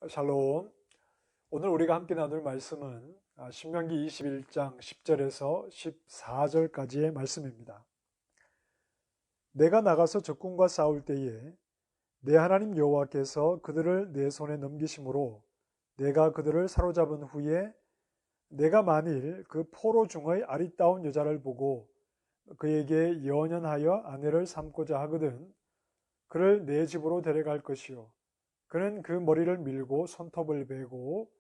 샬롬. 오늘 우리가 함께 나눌 말씀은 신명기 21장 10절에서 14절까지의 말씀입니다. 내가 나가서 적군과 싸울 때에 내 하나님 여호와께서 그들을 내 손에 넘기심으로 내가 그들을 사로잡은 후에 내가 만일 그 포로 중의 아리따운 여자를 보고 그에게 연연하여 아내를 삼고자 하거든 그를 내 집으로 데려갈 것이요 그는 그 머리를 밀고 손톱을 베고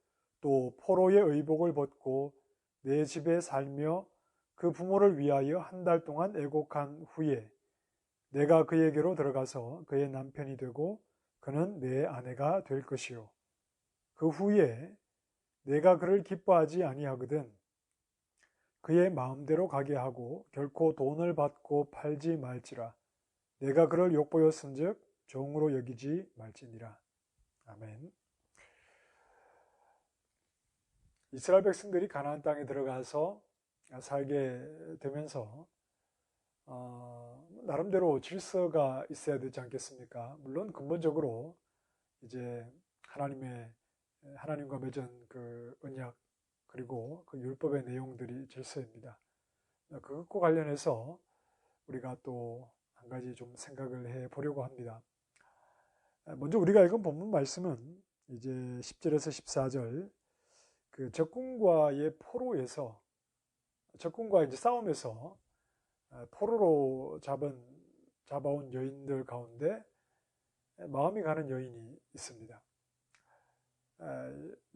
또 포로의 의복을 벗고 내 집에 살며 그 부모를 위하여 한 달 동안 애곡한 후에 내가 그에게로 들어가서 그의 남편이 되고 그는 내 아내가 될 것이요 그 후에 내가 그를 기뻐하지 아니하거든 그의 마음대로 가게 하고 결코 돈을 받고 팔지 말지라 내가 그를 욕보였은즉 종으로 여기지 말지니라. 아멘. 이스라엘 백성들이 가나안 땅에 들어가서 살게 되면서 나름대로 질서가 있어야 되지 않겠습니까? 물론 근본적으로 이제 하나님과 맺은 그 언약 그리고 그 율법의 내용들이 질서입니다. 그것과 관련해서 우리가 또 한 가지 좀 생각을 해 보려고 합니다. 먼저 우리가 읽은 본문 말씀은 이제 10절에서 14절 그 적군과의 포로에서 적군과 이제 싸움에서 포로로 잡아온 여인들 가운데 마음이 가는 여인이 있습니다.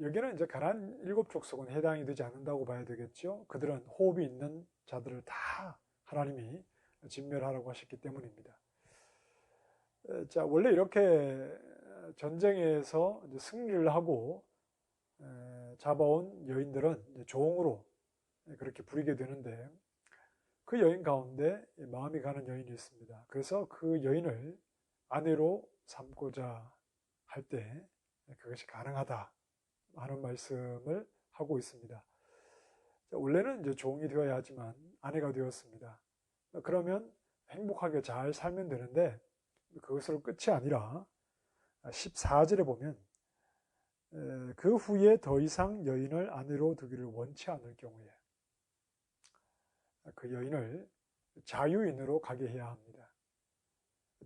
여기는 이제 가나안 7족속은 해당이 되지 않는다고 봐야 되겠죠. 그들은 호흡이 있는 자들을 다 하나님이 진멸하라고 하셨기 때문입니다. 자, 원래 이렇게 전쟁에서 이제 승리를 하고 잡아온 여인들은 종으로 그렇게 부리게 되는데 그 여인 가운데 마음이 가는 여인이 있습니다. 그래서 그 여인을 아내로 삼고자 할 때 그것이 가능하다 하는 말씀을 하고 있습니다. 원래는 이제 종이 되어야 하지만 아내가 되었습니다. 그러면 행복하게 잘 살면 되는데 그것으로 끝이 아니라 14절에 보면 그 후에 더 이상 여인을 아내로 두기를 원치 않을 경우에 그 여인을 자유인으로 가게 해야 합니다.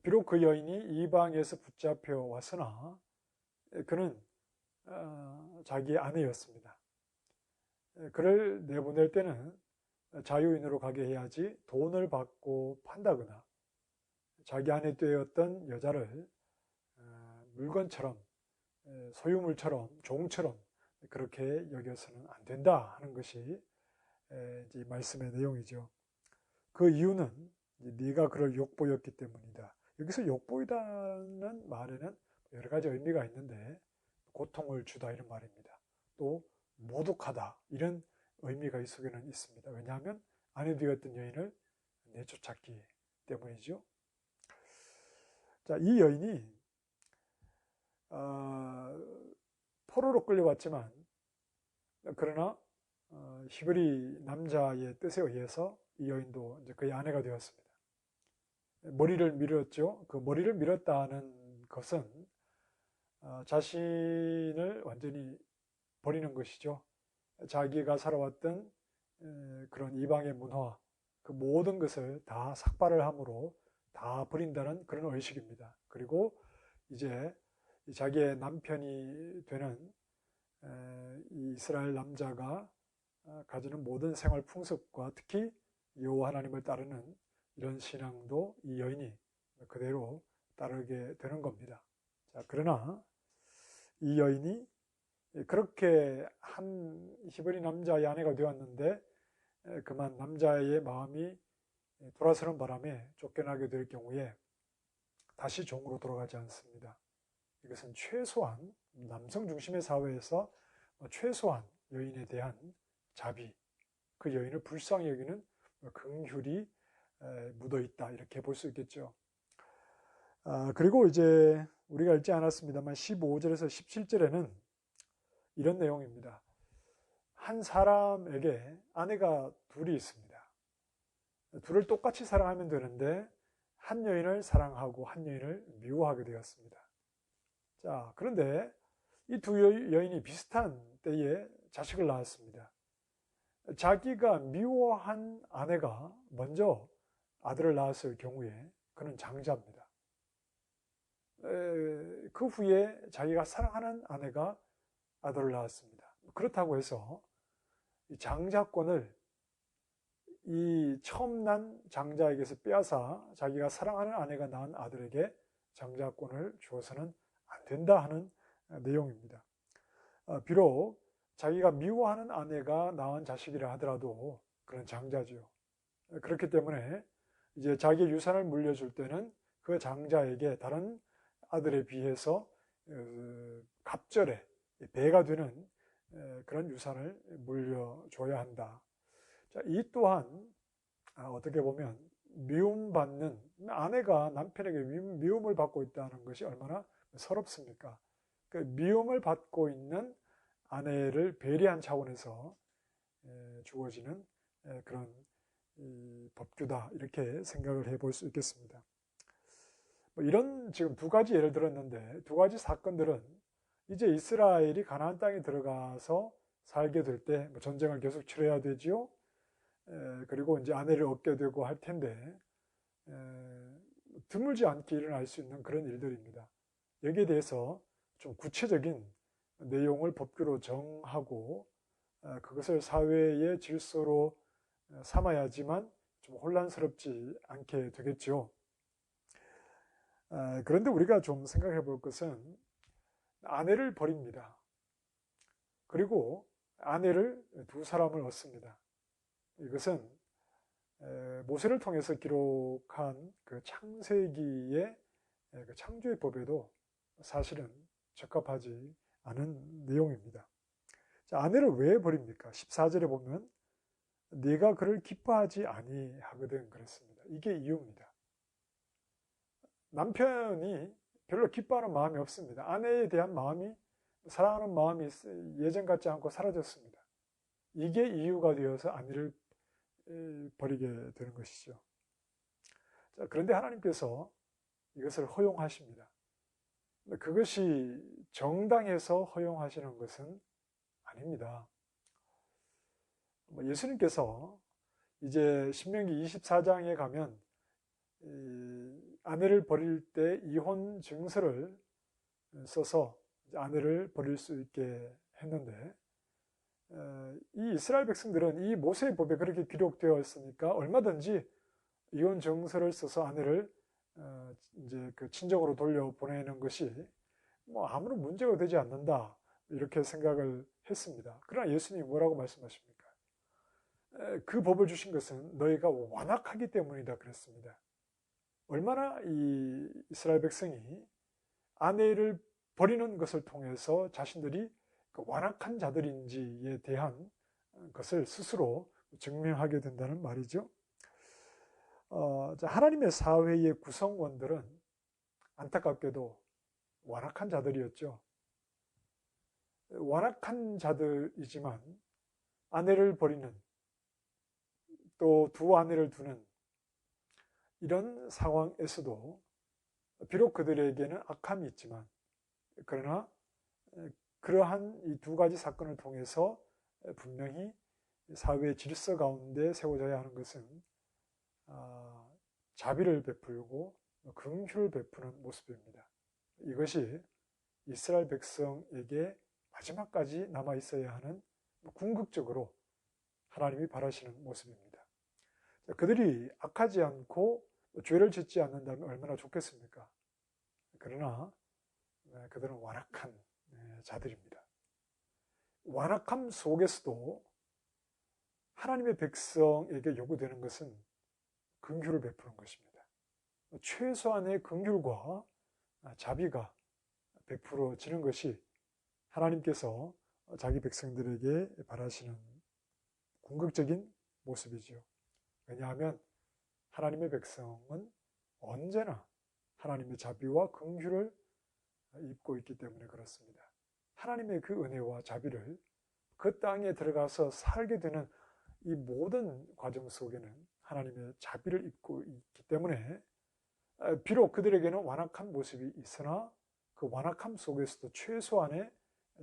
비록 그 여인이 이방에서 붙잡혀 왔으나 그는 자기의 아내였습니다. 그를 내보낼 때는 자유인으로 가게 해야지 돈을 받고 판다거나 자기 아내 되었던 여자를 물건처럼 소유물처럼 종처럼 그렇게 여겨서는 안 된다 하는 것이 이제 말씀의 내용이죠. 그 이유는 네가 그를 욕보였기 때문이다. 여기서 욕보이다는 말에는 여러 가지 의미가 있는데 고통을 주다 이런 말입니다. 또 모독하다 이런 의미가 이 속에는 있습니다. 왜냐하면 아내 되었던 여인을 내쫓았기 때문이죠. 자, 이 여인이 포로로 끌려왔지만 그러나 히브리 남자의 뜻에 의해서 이 여인도 이제 그의 아내가 되었습니다. 머리를 밀었죠. 그 머리를 밀었다는 것은 자신을 완전히 버리는 것이죠. 자기가 살아왔던 그런 이방의 문화, 그 모든 것을 다 삭발을 함으로 다 버린다는 그런 의식입니다. 그리고 이제 자기의 남편이 되는 이 이스라엘 남자가 가지는 모든 생활 풍습과 특히 여호와 하나님을 따르는 이런 신앙도 이 여인이 그대로 따르게 되는 겁니다. 자, 그러나 이 여인이 그렇게 한 히브리 남자의 아내가 되었는데 그만 남자의 마음이 돌아서는 바람에 쫓겨나게 될 경우에 다시 종으로 돌아가지 않습니다. 이것은 최소한 남성 중심의 사회에서 최소한 여인에 대한 자비, 그 여인을 불쌍히 여기는 긍휼이 묻어 있다 이렇게 볼 수 있겠죠. 그리고 이제 우리가 읽지 않았습니다만 15절에서 17절에는 이런 내용입니다. 한 사람에게 아내가 둘이 있습니다. 둘을 똑같이 사랑하면 되는데 한 여인을 사랑하고 한 여인을 미워하게 되었습니다. 자, 그런데 이 두 여인이 비슷한 때에 자식을 낳았습니다. 자기가 미워한 아내가 먼저 아들을 낳았을 경우에 그는 장자입니다. 그 후에 자기가 사랑하는 아내가 아들을 낳았습니다. 그렇다고 해서 이 장자권을 이 처음 난 장자에게서 빼앗아 자기가 사랑하는 아내가 낳은 아들에게 장자권을 주어서는 안 된다 하는 내용입니다. 비록 자기가 미워하는 아내가 낳은 자식이라 하더라도 그런 장자죠. 그렇기 때문에 이제 자기의 유산을 물려줄 때는 그 장자에게 다른 아들에 비해서 갑절에 배가 되는 그런 유산을 물려줘야 한다. 자, 이 또한 어떻게 보면 미움받는 아내가 남편에게 미움을 받고 있다는 것이 얼마나 서럽습니까? 그 미움을 받고 있는 아내를 배려한 차원에서 주어지는 그런 법규다 이렇게 생각을 해볼 수 있겠습니다. 이런 지금 두 가지 예를 들었는데 두 가지 사건들은 이제 이스라엘이 가나안 땅에 들어가서 살게 될 때 전쟁을 계속 치러야 되지요. 그리고 이제 아내를 얻게 되고 할 텐데 드물지 않게 일어날 수 있는 그런 일들입니다. 여기에 대해서 좀 구체적인 내용을 법규로 정하고 그것을 사회의 질서로 삼아야지만 좀 혼란스럽지 않게 되겠죠. 그런데 우리가 좀 생각해 볼 것은 아내를 버립니다. 그리고 아내를 두 사람을 얻습니다. 이것은 모세를 통해서 기록한 그 창세기의 그 창조의 법에도 사실은 적합하지 않은 내용입니다. 자, 아내를 왜 버립니까? 14절에 보면 네가 그를 기뻐하지 아니하거든 그랬습니다. 이게 이유입니다. 남편이 별로 기뻐하는 마음이 없습니다. 아내에 대한 마음이 사랑하는 마음이 예전 같지 않고 사라졌습니다. 이게 이유가 되어서 아내를 버리게 되는 것이죠. 자, 그런데 하나님께서 이것을 허용하십니다. 그것이 정당해서 허용하시는 것은 아닙니다. 예수님께서 이제 신명기 24장에 가면 아내를 버릴 때 이혼 증서를 써서 아내를 버릴 수 있게 했는데 이 이스라엘 백성들은 이 모세의 법에 그렇게 기록되어 있으니까 얼마든지 이혼 증서를 써서 아내를 이제 그 친정으로 돌려보내는 것이 뭐 아무런 문제가 되지 않는다 이렇게 생각을 했습니다. 그러나 예수님이 뭐라고 말씀하십니까? 그 법을 주신 것은 너희가 완악하기 때문이다 그랬습니다. 얼마나 이 이스라엘 백성이 아내를 버리는 것을 통해서 자신들이 그 완악한 자들인지에 대한 것을 스스로 증명하게 된다는 말이죠. 하나님의 사회의 구성원들은 안타깝게도 완악한 자들이었죠. 완악한 자들이지만 아내를 버리는 또 두 아내를 두는 이런 상황에서도 비록 그들에게는 악함이 있지만 그러나 그러한 이 두 가지 사건을 통해서 분명히 사회의 질서 가운데 세워져야 하는 것은 자비를 베풀고 긍휼을 베푸는 모습입니다. 이것이 이스라엘 백성에게 마지막까지 남아 있어야 하는 궁극적으로 하나님이 바라시는 모습입니다. 그들이 악하지 않고 죄를 짓지 않는다면 얼마나 좋겠습니까? 그러나 그들은 완악한 자들입니다. 완악함 속에서도 하나님의 백성에게 요구되는 것은 긍휼을 베푸는 것입니다. 최소한의 긍휼과 자비가 베풀어지는 것이 하나님께서 자기 백성들에게 바라시는 궁극적인 모습이죠. 왜냐하면 하나님의 백성은 언제나 하나님의 자비와 긍휼을 입고 있기 때문에 그렇습니다. 하나님의 그 은혜와 자비를 그 땅에 들어가서 살게 되는 이 모든 과정 속에는 하나님의 자비를 입고 있기 때문에 비록 그들에게는 완악한 모습이 있으나 그 완악함 속에서도 최소한의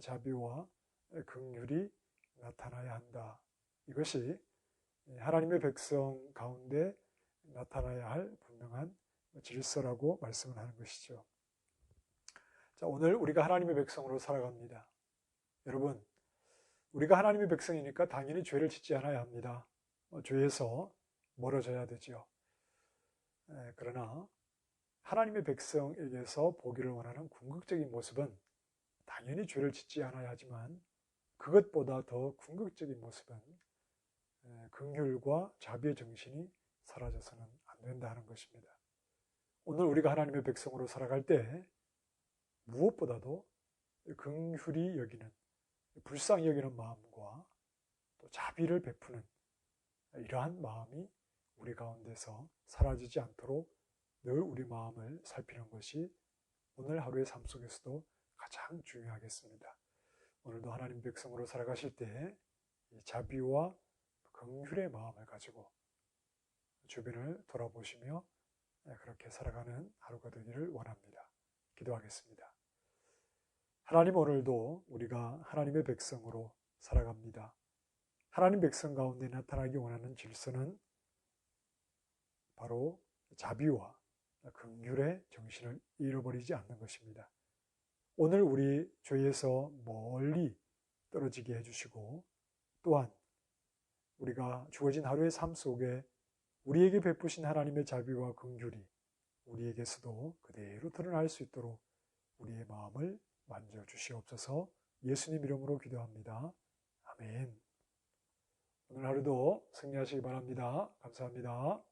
자비와 긍휼이 나타나야 한다. 이것이 하나님의 백성 가운데 나타나야 할 분명한 질서라고 말씀을 하는 것이죠. 자, 오늘 우리가 하나님의 백성으로 살아갑니다. 여러분, 우리가 하나님의 백성이니까 당연히 죄를 짓지 않아야 합니다. 죄에서 멀어져야 되죠. 그러나 하나님의 백성에게서 보기를 원하는 궁극적인 모습은 당연히 죄를 짓지 않아야 하지만 그것보다 더 궁극적인 모습은 긍휼과 자비의 정신이 사라져서는 안 된다는 것입니다. 오늘 우리가 하나님의 백성으로 살아갈 때 무엇보다도 긍휼히 여기는, 불쌍히 여기는 마음과 또 자비를 베푸는 이러한 마음이 우리 가운데서 사라지지 않도록 늘 우리 마음을 살피는 것이 오늘 하루의 삶 속에서도 가장 중요하겠습니다. 오늘도 하나님 백성으로 살아가실 때 이 자비와 긍휼의 마음을 가지고 주변을 돌아보시며 그렇게 살아가는 하루가 되기를 원합니다. 기도하겠습니다. 하나님, 오늘도 우리가 하나님의 백성으로 살아갑니다. 하나님 백성 가운데 나타나기 원하는 질서는 바로 자비와 긍휼의 정신을 잃어버리지 않는 것입니다. 오늘 우리 죄에서 멀리 떨어지게 해주시고 또한 우리가 주어진 하루의 삶 속에 우리에게 베푸신 하나님의 자비와 긍휼이 우리에게서도 그대로 드러날 수 있도록 우리의 마음을 만져주시옵소서. 예수님 이름으로 기도합니다. 아멘. 오늘 하루도 승리하시기 바랍니다. 감사합니다.